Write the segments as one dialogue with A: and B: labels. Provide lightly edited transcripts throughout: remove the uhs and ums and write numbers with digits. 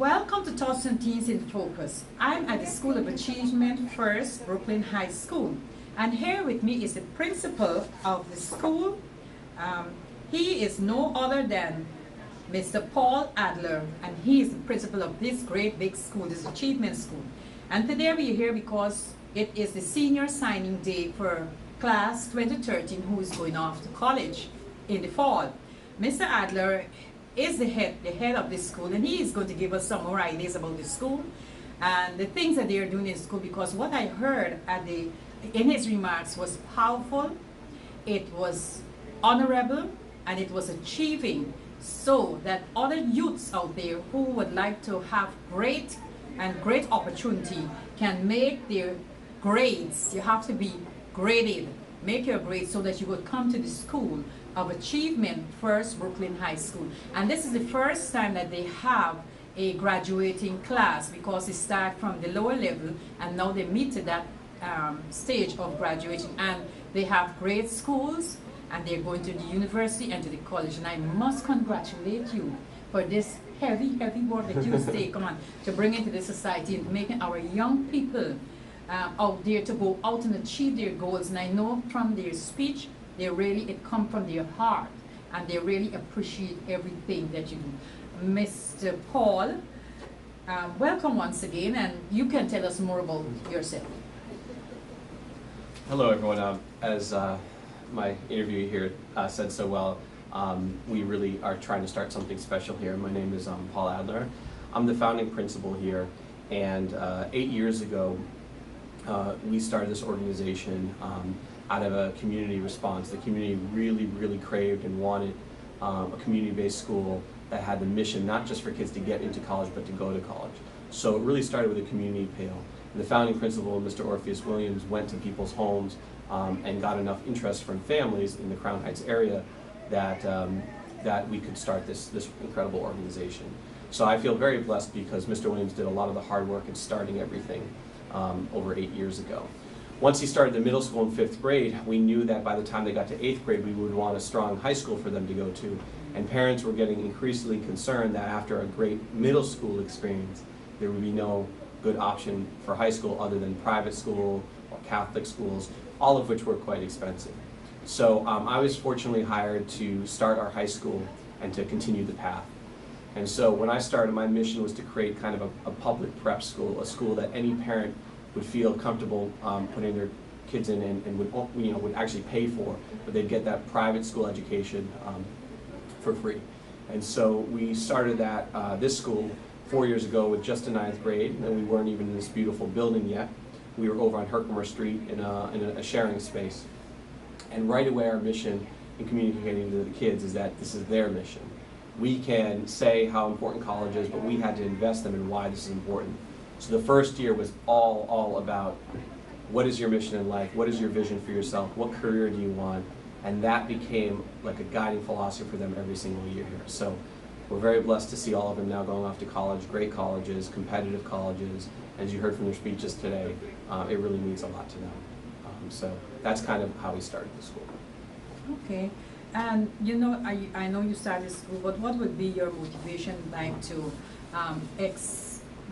A: Welcome to Thoughts and Teens in Focus. I'm at the School of Achievement First, Brooklyn High School. And here with me is the principal of the school. He is no other than Mr. Paul Adler, and he is the principal of this great big school, this Achievement School. And today we are here because it is the senior signing day for class 2013 who is going off to college in the fall. Mr. Adler is the head of this school, and he is going to give us some more ideas about the school and the things that they are doing in school, because what I heard in his remarks was powerful, it was honorable, and it was achieving, so that other youths out there who would like to have great opportunity can make their grades. You have to be graded, make your grades so that you would come to the school of Achievement First Brooklyn High School. And this is the first time that they have a graduating class, because they start from the lower level and now they meet to that stage of graduation, and they have great schools and they're going to the university and to the college. And I must congratulate you for this heavy work that you take on to bring into the society and making our young people out there to go out and achieve their goals. And I know from their speech, it comes from their heart, and they really appreciate everything that you do. Mr. Paul, welcome once again, and you can tell us more about yourself.
B: Hello everyone. As my interview here said so well, we really are trying to start something special here. My name is Paul Adler. I'm the founding principal here, and 8 years ago we started this organization out of a community response. The community really craved and wanted a community-based school that had the mission not just for kids to get into college, but to go to college. So it really started with a community appeal. The founding principal, Mr. Orpheus Williams, went to people's homes and got enough interest from families in the Crown Heights area that we could start this incredible organization. So I feel very blessed because Mr. Williams did a lot of the hard work in starting everything over 8 years ago. Once he started the middle school in 5th grade, we knew that by the time they got to 8th grade, we would want a strong high school for them to go to. And parents were getting increasingly concerned that after a great middle school experience, there would be no good option for high school other than private school or Catholic schools, all of which were quite expensive. So I was fortunately hired to start our high school and to continue the path. And so when I started, my mission was to create kind of a public prep school, a school that any parent would feel comfortable putting their kids in and would actually pay for, but they'd get that private school education for free. And so we started this school 4 years ago with just a 9th grade, and we weren't even in this beautiful building yet. We were over on Herkimer Street in a sharing space. And right away our mission in communicating to the kids is that this is their mission. We can say how important college is, but we had to invest them in why this is important. So the first year was all about what is your mission in life, what is your vision for yourself, what career do you want, and that became like a guiding philosophy for them every single year here. So we're very blessed to see all of them now going off to college, great colleges, competitive colleges. As you heard from their speeches today, it really means a lot to them. So that's kind of how we started the school.
A: Okay, and you know, I know you started school, but what would be your motivation like to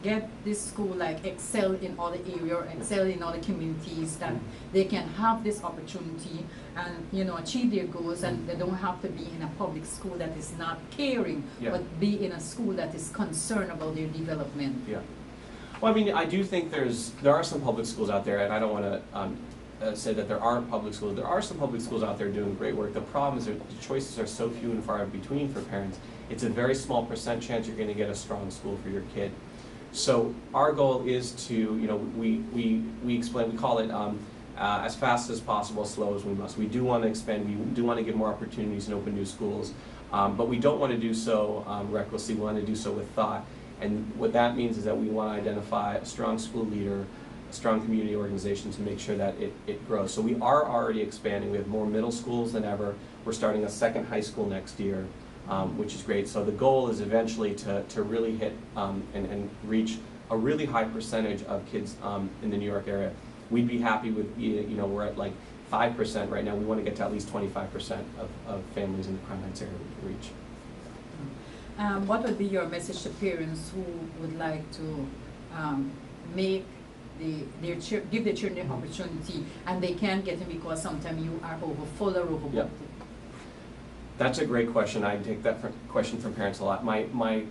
A: get this school excel in other areas, excel in other communities, that they can have this opportunity and achieve their goals, and they don't have to be in a public school that is not caring, but be in a school that is concerned about their development.
B: Yeah. Well, I mean, I do think there are some public schools out there, and I don't want to say that there aren't public schools. There are some public schools out there doing great work. The problem is that the choices are so few and far between for parents. It's a very small % chance you're going to get a strong school for your kid. So our goal is to, we call it as fast as possible, as slow as we must. We do want to expand, we do want to give more opportunities and open new schools, but we don't want to do so recklessly. We want to do so with thought. And what that means is that we want to identify a strong school leader, a strong community organization to make sure that it grows. So we are already expanding. We have more middle schools than ever. We're starting a 2nd high school next year. Which is great. So the goal is eventually to really hit and reach a really high percentage of kids in the New York area. We'd be happy with, we're at like 5% right now. We want to get to at least 25% of families in the Crown Heights area we can reach.
A: What would be your message to parents who would like to make give their children the opportunity and they can't get them because sometimes you are full or overbooked?
B: Yep. That's a great question. I take that question from parents a lot. My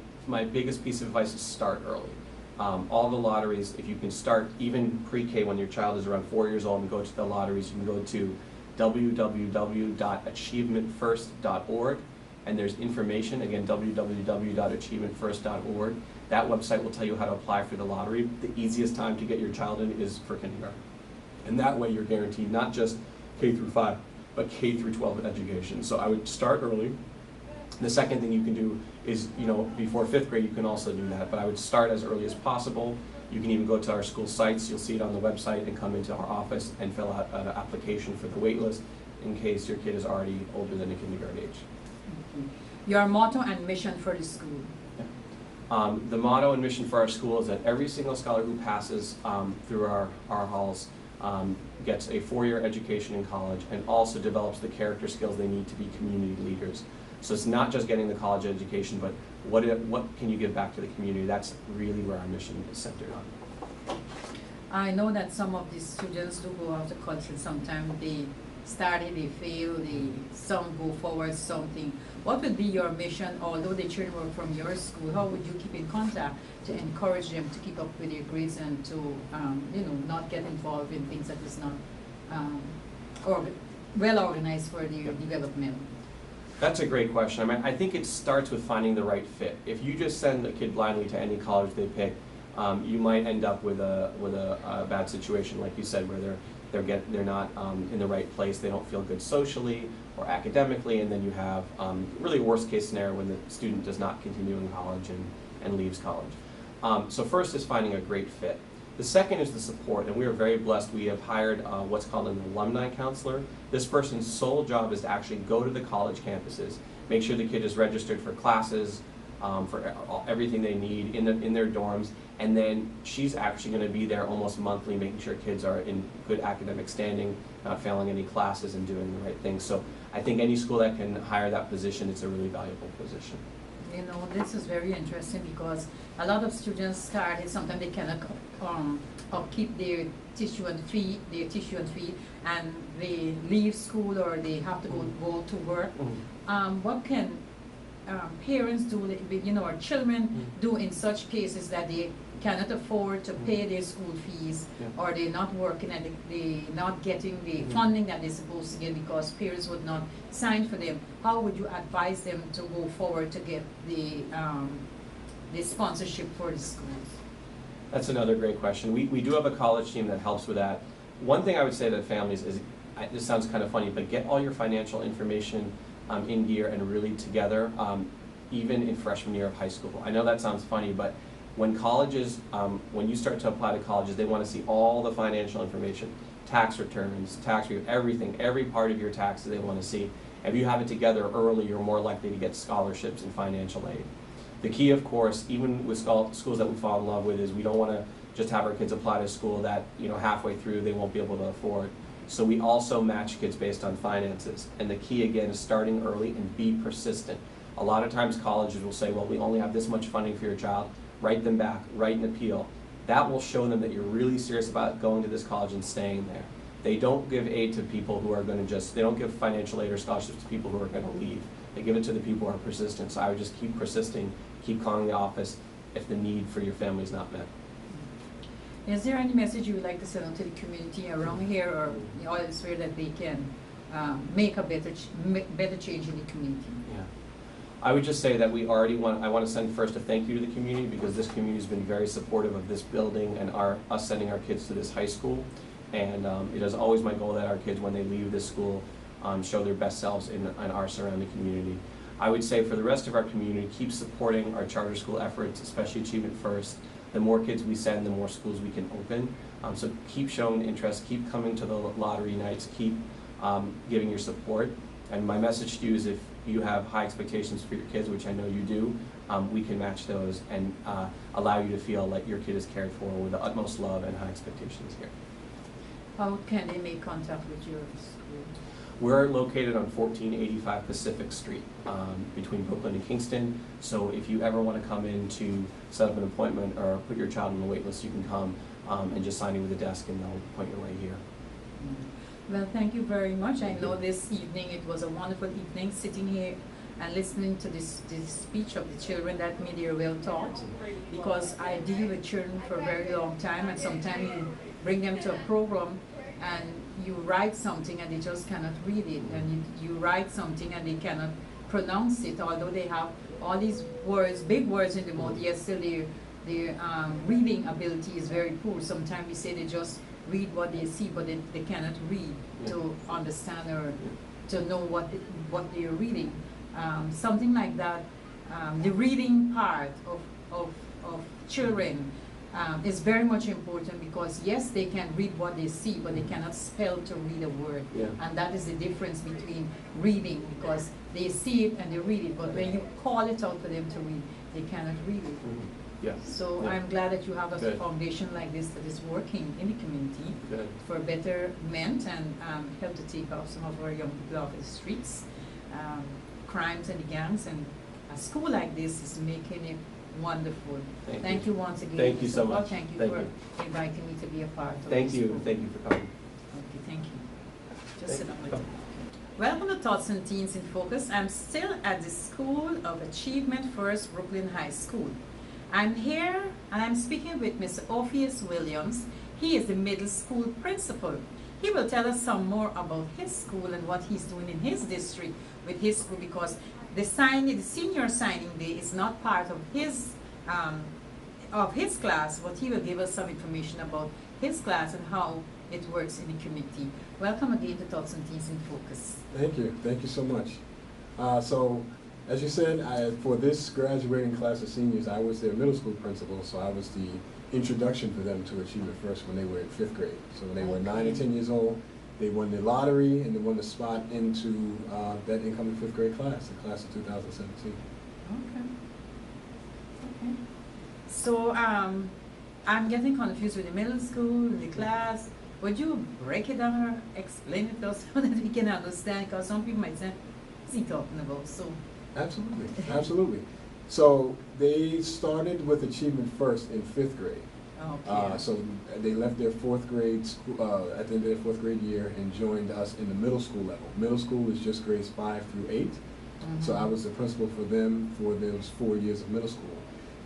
B: biggest piece of advice is start early. All the lotteries, if you can start even pre-K when your child is around 4 years old and go to the lotteries, you can go to www.achievementfirst.org, and there's information, again, www.achievementfirst.org. That website will tell you how to apply for the lottery. The easiest time to get your child in is for kindergarten. And that way you're guaranteed not just K through 5, but K through 12 education. So I would start early. The second thing you can do is, before 5th grade, you can also do that, but I would start as early as possible. You can even go to our school sites, you'll see it on the website, and come into our office and fill out an application for the wait list in case your kid is already older than the kindergarten age.
A: Your motto and mission for the school?
B: The motto and mission for our school is that every single scholar who passes through our halls gets a 4-year education in college and also develops the character skills they need to be community leaders. So it's not just getting the college education, but what can you give back to the community? That's really where our mission is centered on.
A: I know that some of the students do go out to college and sometimes they study, they fail, some go forward, something. What would be your mission, although the children were from your school, how would you keep in contact to encourage them to keep up with their grades and to, not get involved in things that is not well organized for their development?
B: That's a great question. I think it starts with finding the right fit. If you just send a kid blindly to any college they pick, you might end up with a bad situation, like you said, where they're not in the right place. They don't feel good socially or academically, and then you have really worst case scenario when the student does not continue in college and leaves college. So first is finding a great fit. The second is the support, and we are very blessed. We have hired what's called an alumni counselor. This person's sole job is to actually go to the college campuses, make sure the kid is registered for classes, for everything they need in their dorms, and then she's actually going to be there almost monthly, making sure kids are in good academic standing, not failing any classes, and doing the right thing. So I think any school that can hire that position, it's a really valuable position.
A: This is very interesting because a lot of students started, sometimes they cannot upkeep their tuition fee, and they leave school or they have to go to work. What can parents do, or children do in such cases that they cannot afford to pay their school fees, or they're not working and they're not getting the funding that they're supposed to get because parents would not sign for them? How would you advise them to go forward to get the sponsorship for the schools?
B: That's another great question. We do have a college team that helps with that. One thing I would say to families is, this sounds kind of funny, but get all your financial information in gear and really together, even in freshman year of high school. I know that sounds funny, but when colleges, when you start to apply to colleges, they want to see all the financial information, tax returns, tax review, everything, every part of your taxes they want to see. If you have it together early, you're more likely to get scholarships and financial aid. The key, of course, even with schools that we fall in love with, is we don't want to just have our kids apply to a school that, halfway through they won't be able to afford. So we also match kids based on finances. And the key, again, is starting early and be persistent. A lot of times colleges will say, well, we only have this much funding for your child. Write them back, write an appeal. That will show them that you're really serious about going to this college and staying there. They don't give aid to people who are going to they don't give financial aid or scholarships to people who are going to leave. They give it to the people who are persistent. So I would just keep persisting, keep calling the office if the need for your family is not met.
A: Is there any message you would like to send out to the community around here or elsewhere that they can make a better change in the community?
B: Yeah. I would just say that I want to send first a thank you to the community, because this community has been very supportive of this building and us sending our kids to this high school. And it is always my goal that our kids, when they leave this school, show their best selves in our surrounding community. I would say for the rest of our community, keep supporting our charter school efforts, especially Achievement First. The more kids we send, the more schools we can open. So keep showing interest, keep coming to the lottery nights, keep giving your support. And my message to you is, if you have high expectations for your kids, which I know you do, we can match those and allow you to feel like your kid is cared for with the utmost love and high expectations here.
A: How can they make contact with your school?
B: We're located on 1485 Pacific Street between Brooklyn and Kingston. So if you ever want to come in to set up an appointment or put your child on the wait list, you can come and just sign in with the desk and they'll point your way here.
A: Well, thank you very much. I know this evening it was a wonderful evening sitting here and listening to this speech of the children that made you well taught, because I deal with children for a very long time, and sometimes you bring them to a program and you write something and they just cannot read it, and you write something and they cannot pronounce it, although they have all these words, big words in the mouth, yet still their reading ability is very poor. Sometimes we say they just read what they see, but they cannot read to understand or to know what they are reading. Something like that, the reading part of children is very much important, because yes, they can read what they see, but they cannot spell to read a word.
B: Yeah.
A: And that is the difference between reading, because they see it and they read it, but when you call it out for them to read, they cannot read it.
B: Yes.
A: So
B: Yeah.
A: I'm glad that you have a
B: Good.
A: foundation like this that is working in the community
B: Good.
A: for betterment and help to take off some of our young people off the streets, crimes and the gangs, and a school like this is making it wonderful. Thank you once again.
B: Thank you so
A: Well,
B: much.
A: thank you
B: Thank
A: for
B: you.
A: inviting me to be a part of
B: Thank
A: this
B: you.
A: program.
B: Thank you for coming.
A: Okay, thank you. Just sit
B: Thank
A: down.
B: you.
A: Welcome to Thoughts and Teens in Focus. I'm still at the School of Achievement First Brooklyn High School. I'm here and I'm speaking with Mr. Orpheus Williams. He is the middle school principal. He will tell us some more about his school and what he's doing in his district with his school, because the senior signing day is not part of his class, but he will give us some information about his class and how it works in the community. Welcome again to Thoughts and Teens in Focus.
C: Thank you so much. So, as you said, for this graduating class of seniors, I was their middle school principal, so I was the introduction for them to Achievement First when they were in 5th grade. So when they were 9 or 10 years old, they won the lottery and they won the spot into that incoming 5th grade class, the class of 2017.
A: Okay. Okay. So I'm getting confused with the middle school, the class. Would you break it down or explain it to us so that we can understand? Because some people might say, what's he talking about? So.
C: Absolutely, absolutely. So they started with Achievement First in 5th grade.
A: Okay.
C: So they left their 4th grade school, at the end of their 4th grade year, and joined us in the middle school level. Middle school is just grades 5 through 8. So I was the principal for them for those 4 years of middle school.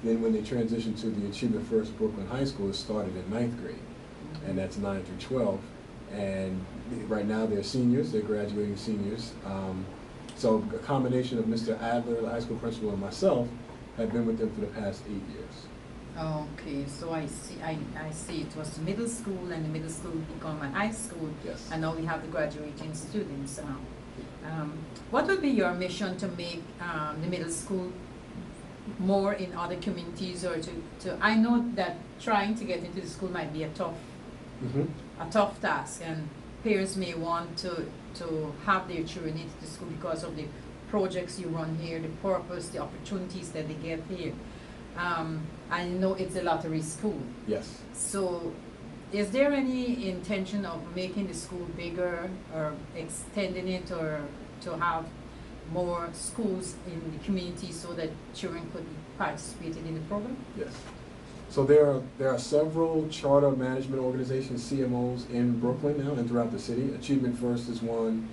C: Then when they transitioned to the Achievement First Brooklyn High School, it started in 9th grade, and that's 9 through 12. And right now they're seniors, they're graduating seniors. So a combination of Mr. Adler, the high school principal, and myself have been with them for the past 8 years.
A: Okay, so I see it was the middle school, and the middle school become a high school.
C: Yes.
A: And now we have the graduating students. What would be your mission to make the middle school more in other communities, or to I know that trying to get into the school might be a tough task, and parents may want to have their children into the school because of the projects you run here, the purpose, the opportunities that they get here. I know it's a lottery school.
C: Yes.
A: So is there any intention of making the school bigger or extending it, or to have more schools in the community so that children could participate in the program?
C: Yes. So there are several charter management organizations, CMOs, in Brooklyn now and throughout the city. Achievement First is one,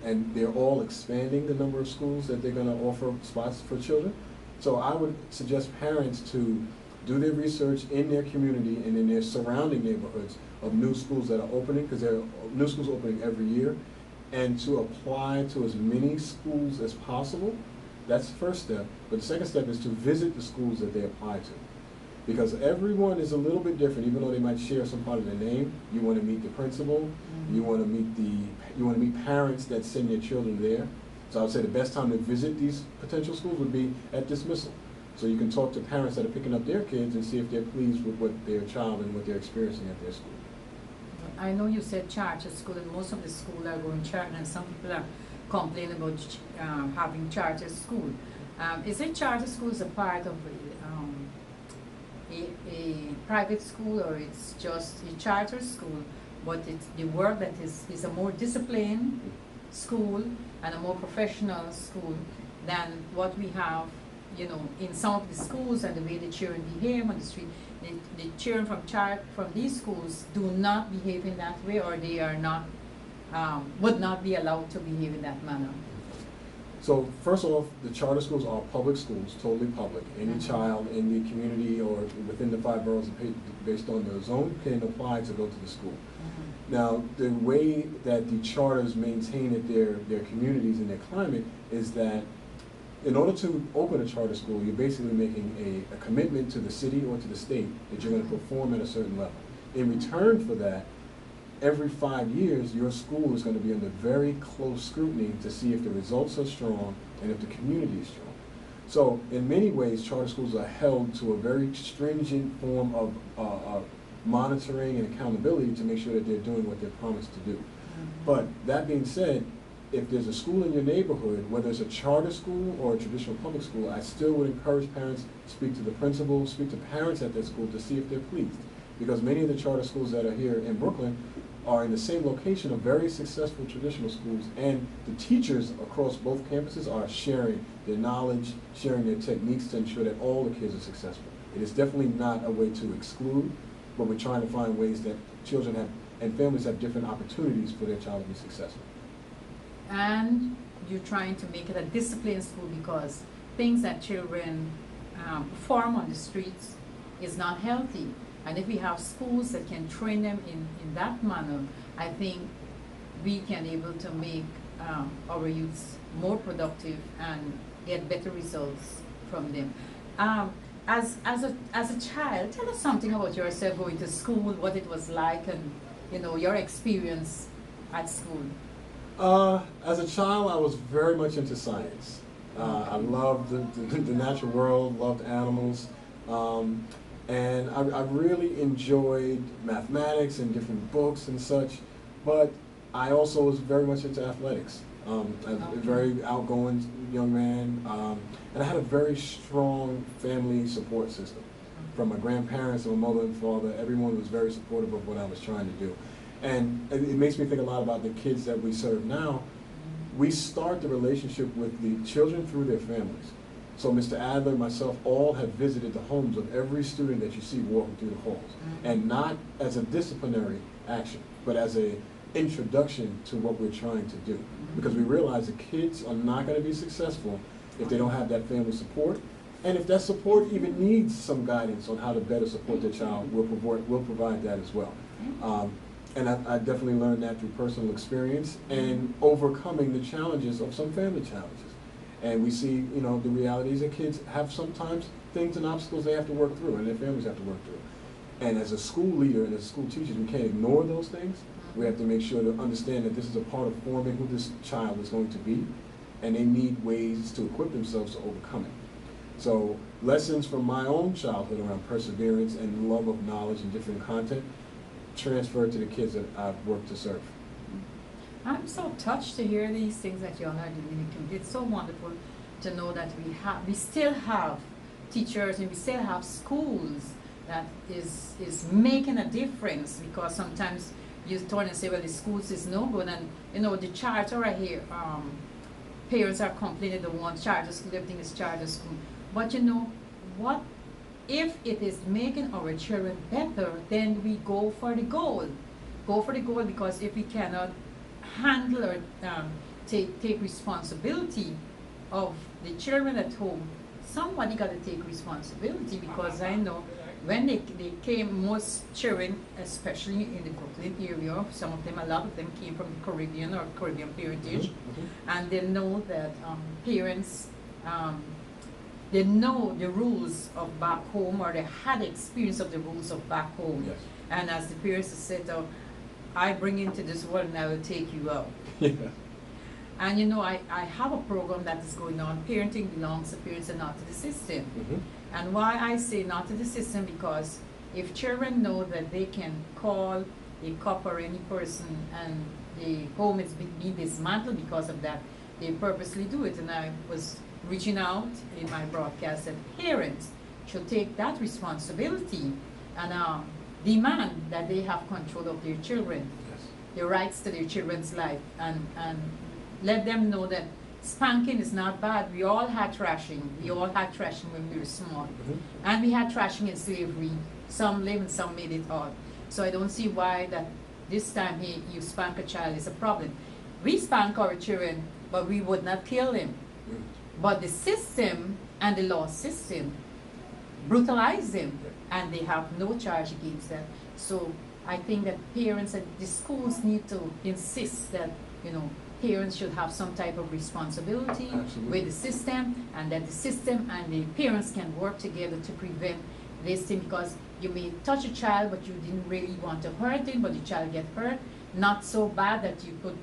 C: and they're all expanding the number of schools that they're going to offer spots for children. So I would suggest parents to do their research in their community and in their surrounding neighborhoods of new schools that are opening, because there are new schools opening every year, and to apply to as many schools as possible. That's the first step. But the second step is to visit the schools that they apply to. Because everyone is a little bit different, even though they might share some part of their name. You want to meet the principal, you want to meet parents that send their children there. So I would say the best time to visit these potential schools would be at dismissal. So you can talk to parents that are picking up their kids and see if they're pleased with what their child and what they're experiencing at their school.
A: I know you said charter school, and most of the schools are going charter, and some people are complaining about having charter school. Is it charter school as a part of a private school, or it's just a charter school, but it's the work that is a more disciplined school and a more professional school than what we have, you know, in some of the schools and the way the children behave on the street. The children from these schools do not behave in that way, or they are not, would not be allowed to behave in that manner.
C: So first off, the charter schools are public schools, totally public. Any child in the community or within the 5 boroughs based on their zone can apply to go to the school. Now, the way that the charters maintain their communities and their climate is that in order to open a charter school, you're basically making a commitment to the city or to the state that you're going to perform at a certain level. In return for that, every 5 years, your school is going to be under very close scrutiny to see if the results are strong and if the community is strong. So in many ways, charter schools are held to a very stringent form of monitoring and accountability to make sure that they're doing what they're promised to do. But that being said, if there's a school in your neighborhood, whether it's a charter school or a traditional public school, I still would encourage parents to speak to the principal, speak to parents at that school to see if they're pleased. Because many of the charter schools that are here in Brooklyn are in the same location of very successful traditional schools, and the teachers across both campuses are sharing their knowledge, sharing their techniques to ensure that all the kids are successful. It is definitely not a way to exclude, but we're trying to find ways that children have and families have different opportunities for their child to be successful.
A: And you're trying to make it a disciplined school, because things that children perform on the streets is not healthy. And if we have schools that can train them in that manner, I think we can able to make our youths more productive and get better results from them. As a child, tell us something about yourself going to school, what it was like, and you know, your experience at school.
C: As a child, I was very much into science. I loved the natural world, loved animals, and I really enjoyed mathematics and different books and such, but I also was very much into athletics. I was a very outgoing young man, and I had a very strong family support system. From my grandparents and my mother and father, everyone was very supportive of what I was trying to do. And it makes me think a lot about the kids that we serve now. We start the relationship with the children through their families. So Mr. Adler, myself, all have visited the homes of every student that you see walking through the halls. And not as a disciplinary action, but as an introduction to what we're trying to do. Because we realize the kids are not going to be successful if they don't have that family support. And if that support even needs some guidance on how to better support their child, we'll provide that as well. And I definitely learned that through personal experience and overcoming the challenges of some family challenges. And we see, you know, the realities that kids have sometimes things and obstacles they have to work through and their families have to work through. And as a school leader and as school teachers, we can't ignore those things. We have to make sure to understand that this is a part of forming who this child is going to be, and they need ways to equip themselves to overcome it. So lessons from my own childhood around perseverance and love of knowledge and different content transferred to the kids that I've worked to serve.
A: I'm so touched to hear these things that you all are doing. It's so wonderful to know that we still have teachers and we still have schools that is making a difference, because sometimes you turn and say, well, the schools is no good, and you know, the charter right here, parents are complaining they want charter school, everything is charter school. But you know what? If it is making our children better, then we go for the goal. Go for the goal, because if we cannot handle or take responsibility of the children at home, somebody got to take responsibility, because I know when they came, most children, especially in the Brooklyn area, some of them, a lot of them came from the Caribbean or Caribbean parentage, and they know that parents, they know the rules of back home, or they had experience of the rules of back home.
C: Yes.
A: And as the parents said, I bring you into this world and I will take you out.
C: Yeah.
A: And you know, I have a program that is going on. Parenting belongs to parents and not to the system. And why I say not to the system, because if children know that they can call a cop or any person and the home is being dismantled because of that, they purposely do it. And I was reaching out in my broadcast that parents should take that responsibility and demand that they have control of their children,
C: Yes.
A: the rights to their children's life, and let them know that spanking is not bad. We all had thrashing. We all had thrashing when we were small. And we had thrashing in slavery. Some live and some made it out. So I don't see why that this time you spank a child is a problem. We spank our children, but we would not kill them. But the system and the law system brutalize them, and they have no charge against them. So I think that parents and the schools need to insist that, you know, parents should have some type of responsibility with the system, and that the system and the parents can work together to prevent this thing, because you may touch a child but you didn't really want to hurt him, but the child get hurt, not so bad that you could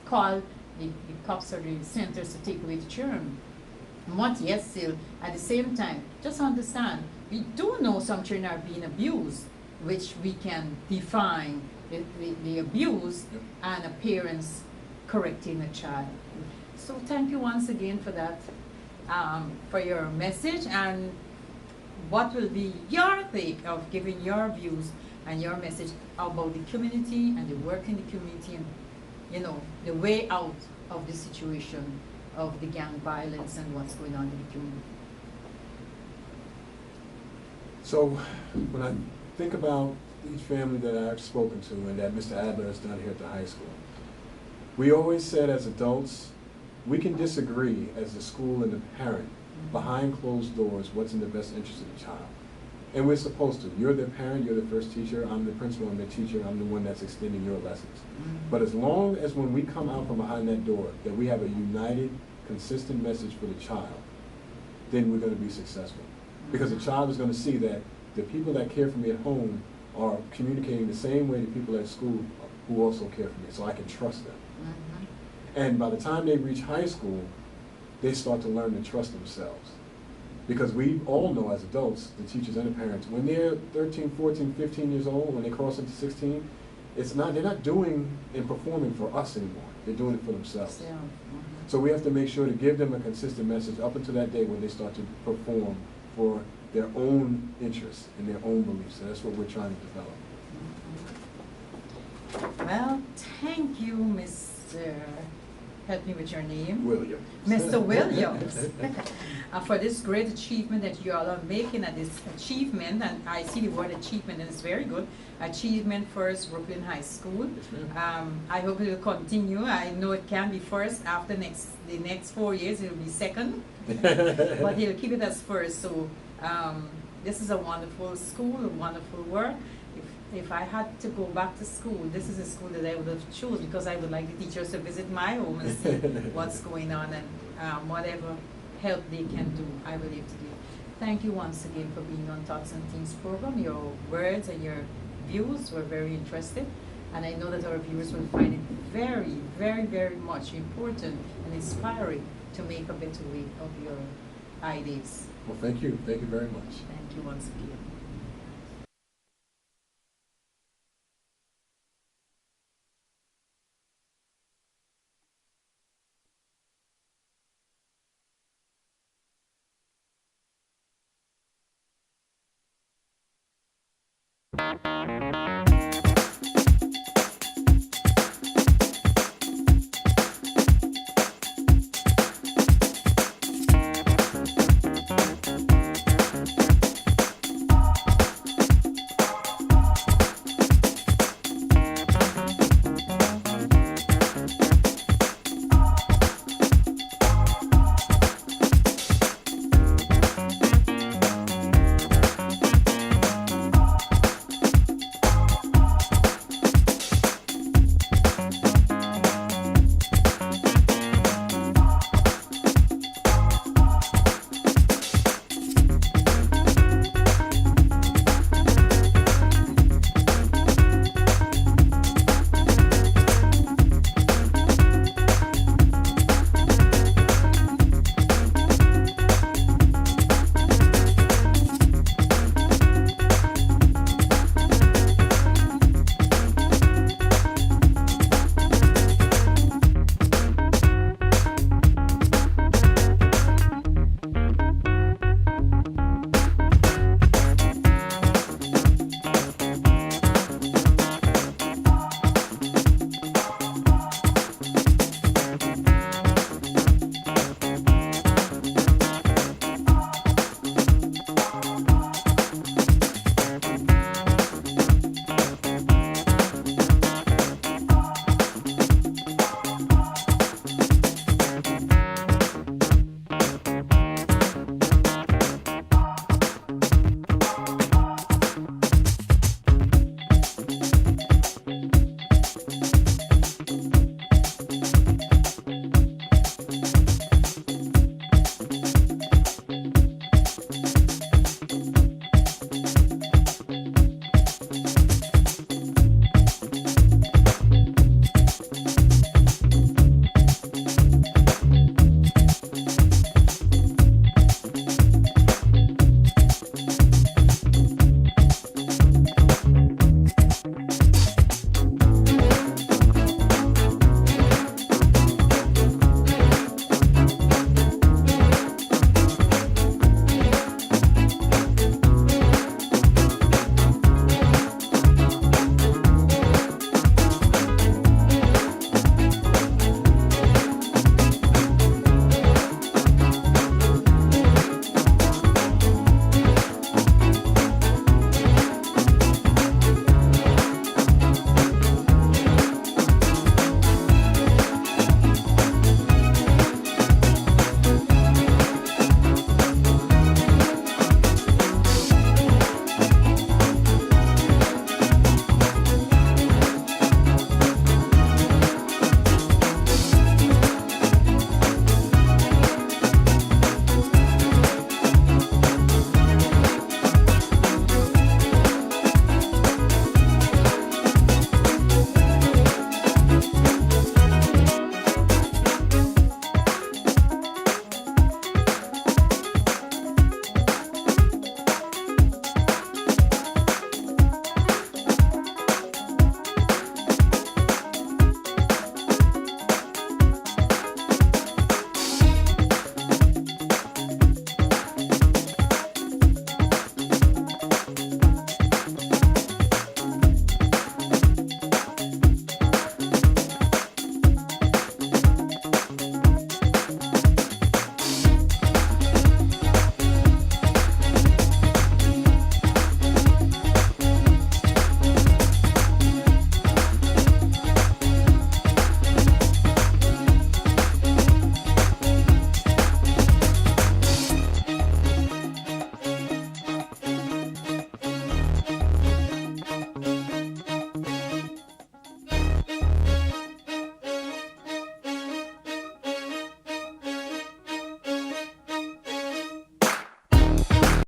A: call the cops or the centers to take away the children. But yes, still, at the same time, just understand, we do know some children are being abused, which we can define the abuse and a parents correcting a child. So thank you once again for that, for your message, and what will be your take of giving your views and your message about the community and the work in the community, and, you know, the way out of the situation of the gang violence and what's going on in the community.
C: So when I think about each family that I've spoken to and that Mr. Adler has done here at the high school, we always said as adults, we can disagree as the school and the parent behind closed doors what's in the best interest of the child. And we're supposed to. You're the parent, you're the first teacher, I'm the principal, I'm the teacher, I'm the one that's extending your lessons. But as long as when we come out from behind that door that we have a united, consistent message for the child, then we're going to be successful. Because the child is going to see that the people that care for me at home are communicating the same way to people at school who also care for me, so I can trust them. And by the time they reach high school, they start to learn to trust themselves. Because we all know as adults, the teachers and the parents, when they're 13, 14, 15 years old, when they cross into 16, they're not doing and performing for us anymore. They're doing it for themselves. So we have to make sure to give them a consistent message up until that day when they start to perform for their own interests and their own beliefs. And that's what we're trying to develop.
A: Well, thank you, Mr. Help me with your name.
C: Williams.
A: Mr. Williams. For this great achievement that you all are making at this achievement, and I see the word achievement and it's very good. Achievement First Brooklyn High School.
C: Yes,
A: I hope it will continue. I know it can be first. After the next 4 years it will be second. But he'll keep it as first. So this is a wonderful school, a wonderful work. If I had to go back to school, this is a school that I would have chosen, because I would like the teachers to visit my home and see what's going on, and whatever help they can do, I will able to give. Thank you once again for being on Thoughts and Things program. Your words and your views were very interesting, and I know that our viewers will find it very, very, very much important and inspiring to make a better way of your ideas.
C: Well, thank you. Thank you very much.
A: Thank you once again.